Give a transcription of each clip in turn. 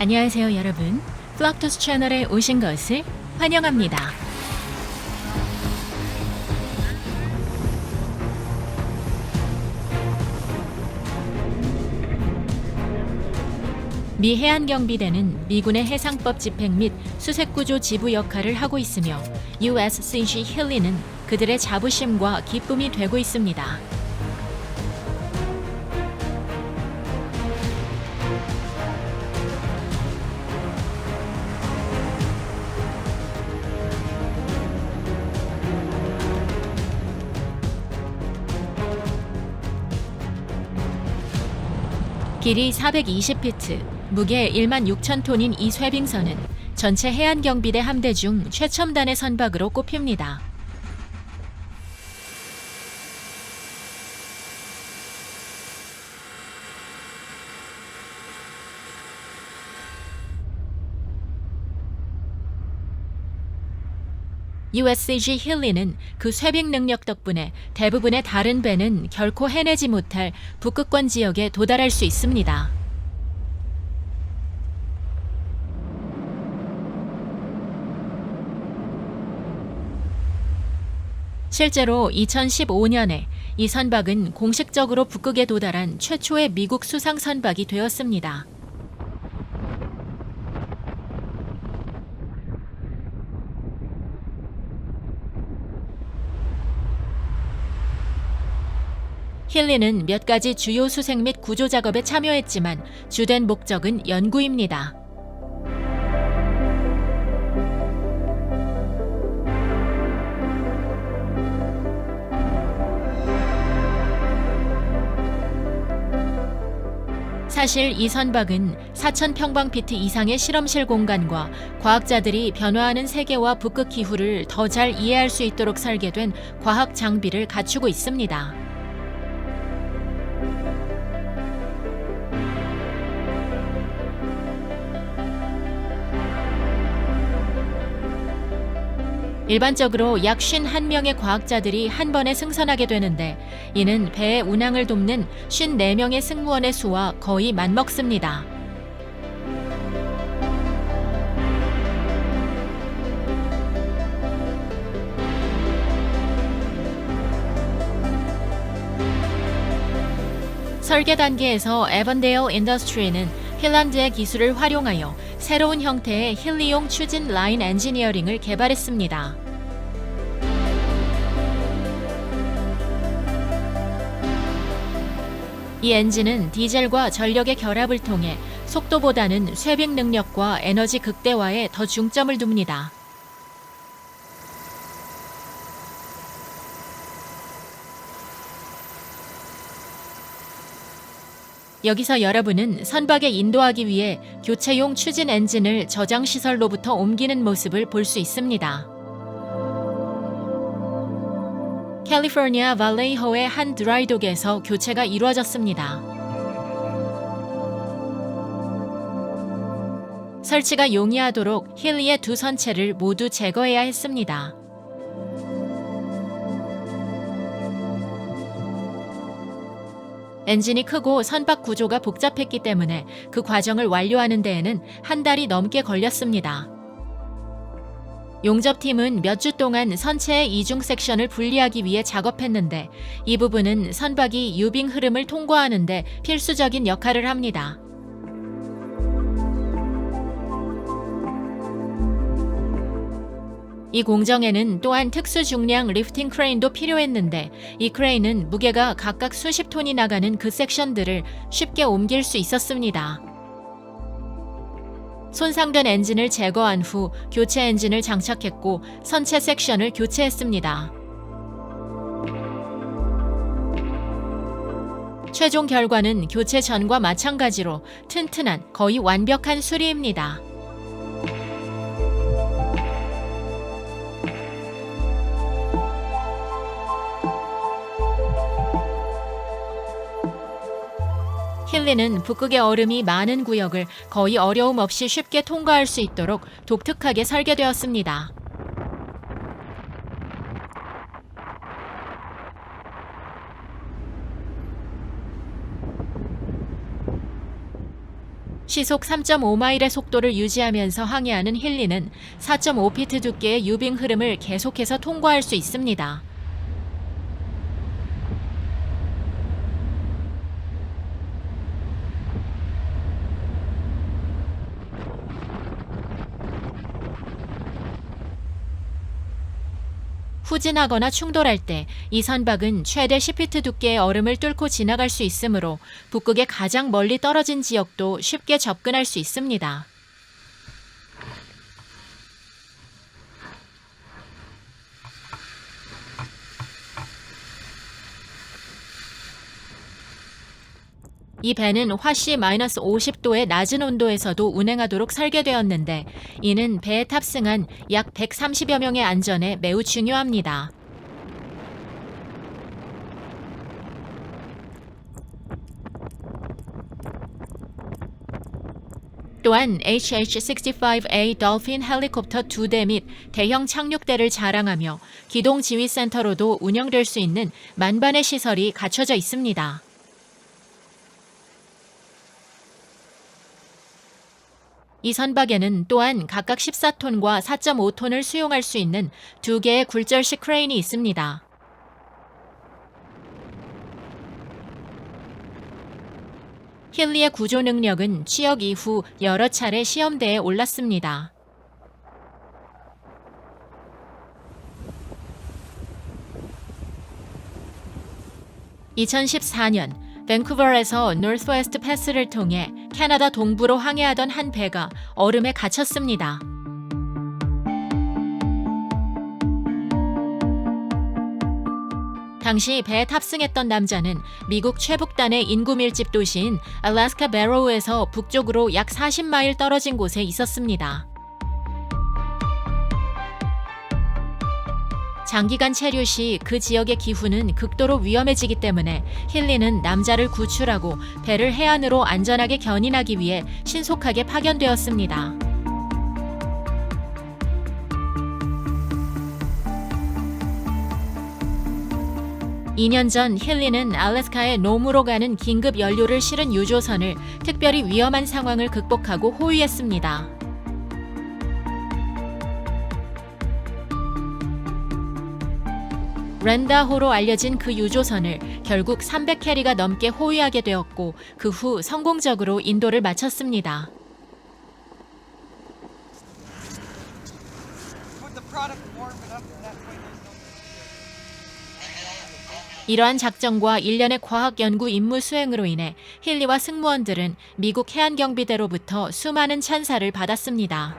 안녕하세요 여러분. 플럭토스 채널에 오신 것을 환영합니다. 미 해안경비대는 미군의 해상법 집행 및 수색구조 지부 역할을 하고 있으며 USCG 힐리는 그들의 자부심과 기쁨이 되고 있습니다. 길이 420피트, 무게 16,000톤인 이 쇄빙선은 전체 해안경비대 함대 중 최첨단의 선박으로 꼽힙니다. USCG 힐리는 그 쇄빙 능력 덕분에 대부분의 다른 배는 결코 해내지 못할 북극권 지역에 도달할 수 있습니다. 실제로 2015년에 이 선박은 공식적으로 북극에 도달한 최초의 미국 수상 선박이 되었습니다. 힐리는 몇 가지 주요 수색 및 구조 작업에 참여했지만 주된 목적은 연구입니다. 사실 이 선박은 4,000평방피트 이상의 실험실 공간과 과학자들이 변화하는 세계와 북극 기후를 더 잘 이해할 수 있도록 설계된 과학 장비를 갖추고 있습니다. 일반적으로 약 51명의 과학자들이 한 번에 승선하게 되는데 이는 배의 운항을 돕는 54명의 승무원의 수와 거의 맞먹습니다. 설계 단계에서 에번데일 인더스트리는 핀란드의 기술을 활용하여 새로운 형태의 힐리용 추진 라인 엔지니어링을 개발했습니다. 이 엔진은 디젤과 전력의 결합을 통해 속도보다는 쇄빙 능력과 에너지 극대화에 더 중점을 둡니다. 여기서 여러분은 선박에 인도하기 위해 교체용 추진 엔진을 저장 시설로부터 옮기는 모습을 볼 수 있습니다. 캘리포니아 발레이호의 한 드라이독에서 교체가 이루어졌습니다. 설치가 용이하도록 힐리의 두 선체를 모두 제거해야 했습니다. 엔진이 크고 선박 구조가 복잡했기 때문에 그 과정을 완료하는 데에는 한 달이 넘게 걸렸습니다. 용접팀은 몇 주 동안 선체의 이중 섹션을 분리하기 위해 작업했는데 이 부분은 선박이 유빙 흐름을 통과하는 데 필수적인 역할을 합니다. 이 공정에는 또한 특수 중량 리프팅 크레인도 필요했는데 이 크레인은 무게가 각각 수십 톤이 나가는 그 섹션들을 쉽게 옮길 수 있었습니다. 손상된 엔진을 제거한 후 교체 엔진을 장착했고 선체 섹션을 교체했습니다. 최종 결과는 교체 전과 마찬가지로 튼튼한 거의 완벽한 수리입니다. 힐리는 북극의 얼음이 많은 구역을 거의 어려움 없이 쉽게 통과할 수 있도록 독특하게 설계되었습니다. 시속 3.5마일의 속도를 유지하면서 항해하는 힐리는 4.5피트 두께의 유빙 흐름을 계속해서 통과할 수 있습니다. 후진하거나 충돌할 때 이 선박은 최대 10피트 두께의 얼음을 뚫고 지나갈 수 있으므로 북극의 가장 멀리 떨어진 지역도 쉽게 접근할 수 있습니다. 이 배는 화씨 -50도의 낮은 온도에서도 운행하도록 설계되었는데 이는 배에 탑승한 약 130여 명의 안전에 매우 중요합니다. 또한 HH-65A dolphin 헬리콥터 2대 및 대형 착륙대를 자랑하며 기동지휘센터로도 운영될 수 있는 만반의 시설이 갖춰져 있습니다. 이 선박에는 또한 각각 14톤과 4.5톤을 수용할 수 있는 2개의 굴절식 크레인이 있습니다. 힐리의 구조 능력은 취역 이후 여러 차례 시험대에 올랐습니다. (2014년) 밴쿠버에서 노스웨스트 패스를 통해 캐나다 동부로 항해하던 한 배가 얼음에 갇혔습니다. 당시 배에 탑승했던 남자는 미국 최북단의 인구 밀집 도시인 알래스카 베로우에서 북쪽으로 약 40마일 떨어진 곳에 있었습니다. 장기간 체류 시 그 지역의 기후는 극도로 위험해지기 때문에 힐리는 남자를 구출하고 배를 해안으로 안전하게 견인하기 위해 신속하게 파견되었습니다. (2년) 전 힐리는 알래스카의 놈으로 가는 긴급 연료를 실은 유조선을 특별히 위험한 상황을 극복하고 호위했습니다. 렌다호로 알려진 그 유조선을 결국 300캐리가 넘게 호위하게 되었고 그 후 성공적으로 인도를 마쳤습니다. 이러한 작전과 일련의 과학 연구 임무 수행으로 인해 힐리와 승무원들은 미국 해안경비대로부터 수많은 찬사를 받았습니다.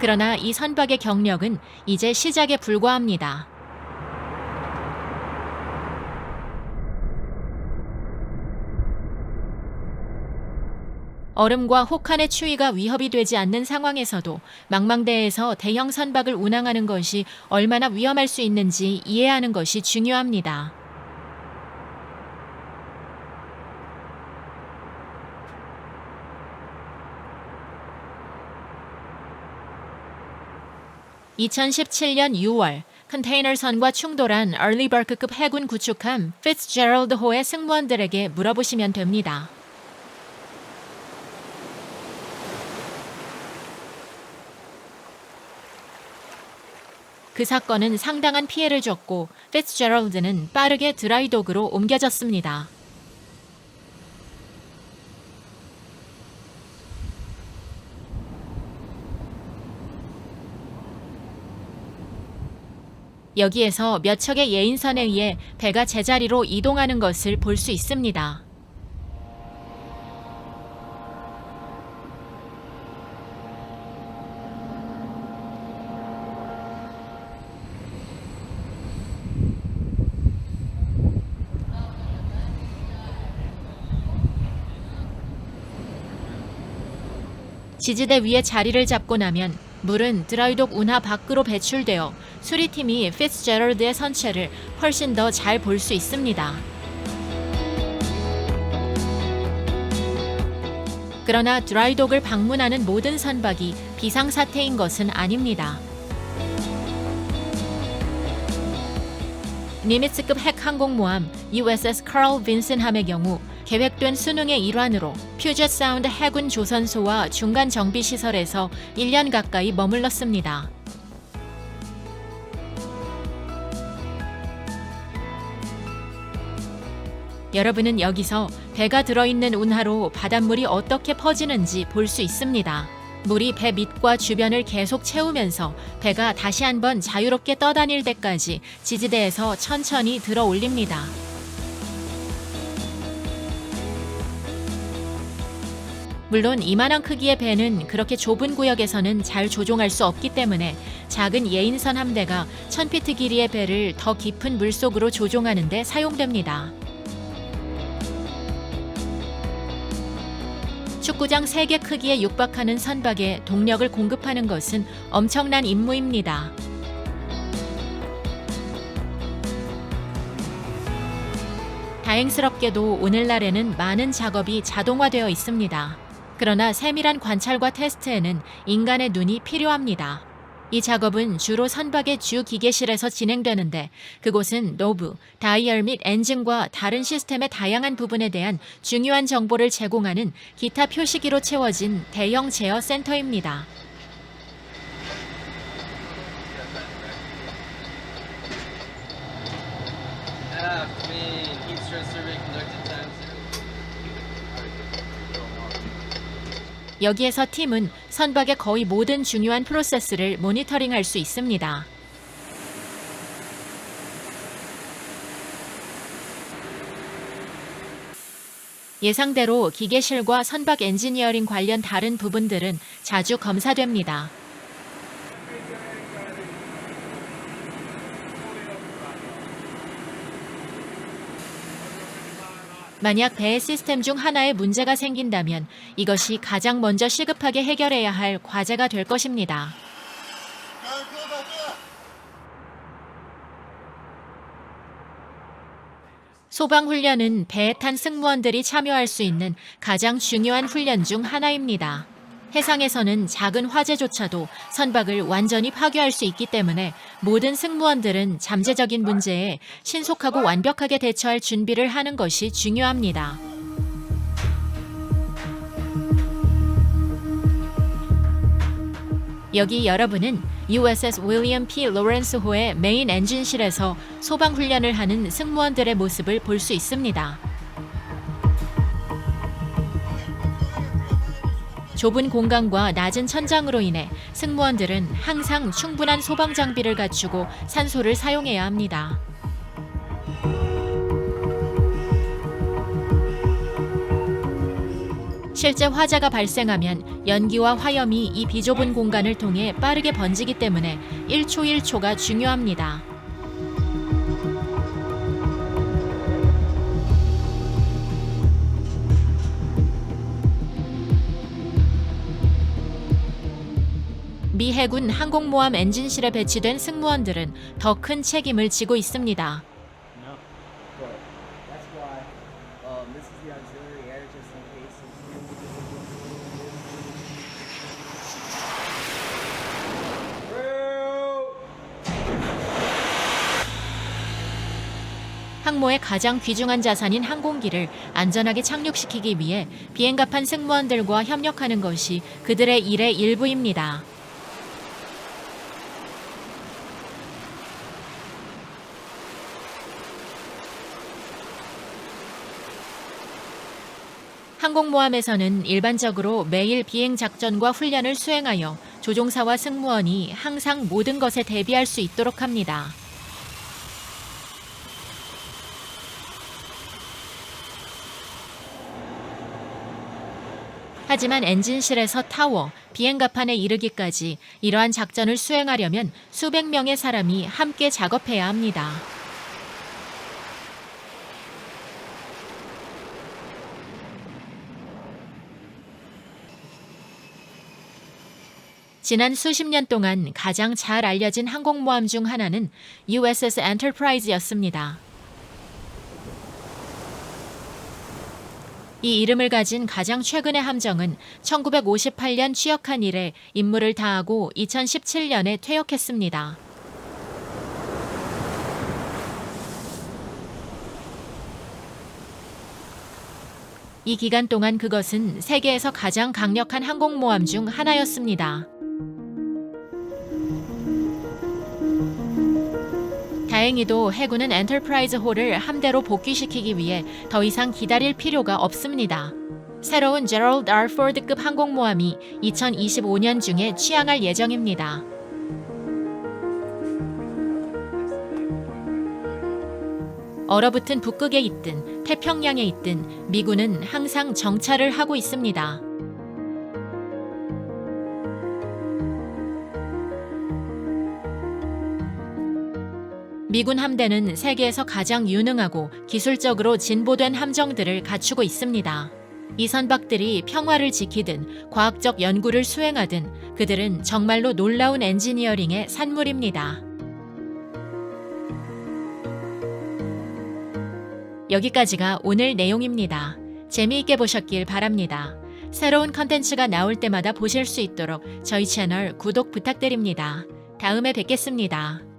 그러나 이 선박의 경력은 이제 시작에 불과합니다. 얼음과 혹한의 추위가 위협이 되지 않는 상황에서도 망망대해에서 대형 선박을 운항하는 것이 얼마나 위험할 수 있는지 이해하는 것이 중요합니다. (2017년 6월) 컨테이너선과 충돌한 얼리버크급 해군 구축함 피츠제럴드호의 승무원들에게 물어보시면 됩니다. 그 사건은 상당한 피해를 줬고 피츠제럴드는 빠르게 드라이독으로 옮겨졌습니다. 여기에서 몇 척의 예인선에 의해 배가 제자리로 이동하는 것을 볼 수 있습니다. 지지대 위에 자리를 잡고 나면 물은 드라이독 운하 밖으로 배출되어 수리팀이 피츠제럴드의 선체를 훨씬 더 잘 볼 수 있습니다. 그러나 드라이독을 방문하는 모든 선박이 비상사태인 것은 아닙니다. 니미츠급 핵 항공모함 USS 카럴 빈슨함의 경우 계획된 수능의 일환으로 퓨젯 사운드 해군 조선소와 중간 정비 시설에서 1년 가까이 머물렀습니다. 여러분은 여기서 배가 들어있는 운하로 바닷물이 어떻게 퍼지는지 볼 수 있습니다. 물이 배 밑과 주변을 계속 채우면서 배가 다시 한번 자유롭게 떠다닐 때까지 지지대에서 천천히 들어 올립니다. 물론 이만한 크기의 배는 그렇게 좁은 구역에서는 잘 조종할 수 없기 때문에 작은 예인선 함대가 1000피트 길이의 배를 더 깊은 물속으로 조종하는 데 사용됩니다. 축구장 3개 크기에 육박하는 선박에 동력을 공급하는 것은 엄청난 임무입니다. 다행스럽게도 오늘날에는 많은 작업이 자동화되어 있습니다. 그러나 세밀한 관찰과 테스트에는 인간의 눈이 필요합니다. 이 작업은 주로 선박의 주 기계실에서 진행되는데 그곳은 노브, 다이얼 및 엔진과 다른 시스템의 다양한 부분에 대한 중요한 정보를 제공하는 기타 표시기로 채워진 대형 제어 센터입니다. 여기에서 팀은 선박의 거의 모든 중요한 프로세스를 모니터링할 수 있습니다. 예상대로 기계실과 선박 엔지니어링 관련 다른 부분들은 자주 검사됩니다. 만약 배의 시스템 중 하나에 문제가 생긴다면 이것이 가장 먼저 시급하게 해결해야 할 과제가 될 것입니다. 소방훈련은 배에 탄 승무원들이 참여할 수 있는 가장 중요한 훈련 중 하나입니다. 해상에서는 작은 화재조차도 선박을 완전히 파괴할 수 있기 때문에 모든 승무원들은 잠재적인 문제에 신속하고 완벽하게 대처할 준비를 하는 것이 중요합니다. 여기 여러분은 USS 윌리엄 P. 로렌스호의 메인 엔진실에서 소방훈련을 하는 승무원들의 모습을 볼 수 있습니다. 좁은 공간과 낮은 천장으로 인해 승무원들은 항상 충분한 소방 장비를 갖추고 산소를 사용해야 합니다. 실제 화재가 발생하면 연기와 화염이 이 비좁은 공간을 통해 빠르게 번지기 때문에 1초 1초가 중요합니다. 미 해군 항공모함 엔진실에 배치된 승무원들은 더 큰 책임을 지고 있습니다. 항모의 가장 귀중한 자산인 항공기를 안전하게 착륙시키기 위해 비행갑한 승무원들과 협력하는 것이 그들의 일의 일부입니다. 항공모함에서는 일반적으로 매일 비행 작전과 훈련을 수행하여 조종사와 승무원이 항상 모든 것에 대비할 수 있도록 합니다. 하지만 엔진실에서 타워, 비행갑판에 이르기까지 이러한 작전을 수행하려면 수백 명의 사람이 함께 작업해야 합니다. 지난 수십 년 동안 가장 잘 알려진 항공모함 중 하나는 USS 엔터프라이즈였습니다. 이 이름을 가진 가장 최근의 함정은 1958년 취역한 이래 임무를 다하고 2017년에 퇴역했습니다. 이 기간 동안 그것은 세계에서 가장 강력한 항공모함 중 하나였습니다. 다행히도 해군은 엔터프라이즈 홀을 함대로 복귀시키기 위해 더 이상 기다릴 필요가 없습니다. 새로운 제럴드 R. 포드급 항공모함이 2025년 중에 취항할 예정입니다. 얼어붙은 북극에 있든 태평양에 있든 미군은 항상 정찰을 하고 있습니다. 미군 함대는 세계에서 가장 유능하고 기술적으로 진보된 함정들을 갖추고 있습니다. 이 선박들이 평화를 지키든 과학적 연구를 수행하든 그들은 정말로 놀라운 엔지니어링의 산물입니다. 여기까지가 오늘 내용입니다. 재미있게 보셨길 바랍니다. 새로운 컨텐츠가 나올 때마다 보실 수 있도록 저희 채널 구독 부탁드립니다. 다음에 뵙겠습니다.